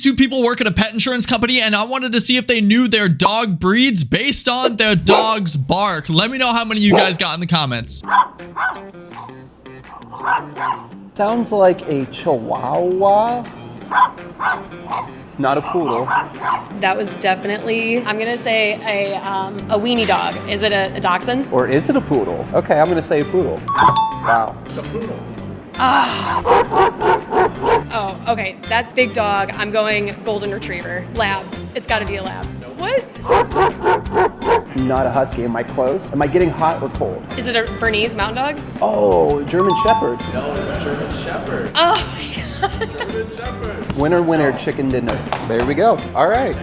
These two people work at a pet insurance company, and I wanted to see if they knew their dog breeds based on their dog's bark. Let me know how many of you guys got in the comments. Sounds like a Chihuahua. It's not a poodle. That was definitely, I'm gonna say a weenie dog. Is it a dachshund? Or is it a poodle? Okay, I'm gonna say a poodle. Wow. It's a poodle. Oh, okay, that's big dog. I'm going golden retriever. Lab. It's gotta be a lab. What? It's not a husky. Am I close? Am I getting hot or cold? Is it a Bernese mountain dog? Oh, German Shepherd. No, it's a German Shepherd. Oh my god. German Shepherd. Winner, winner, chicken dinner. There we go. All right.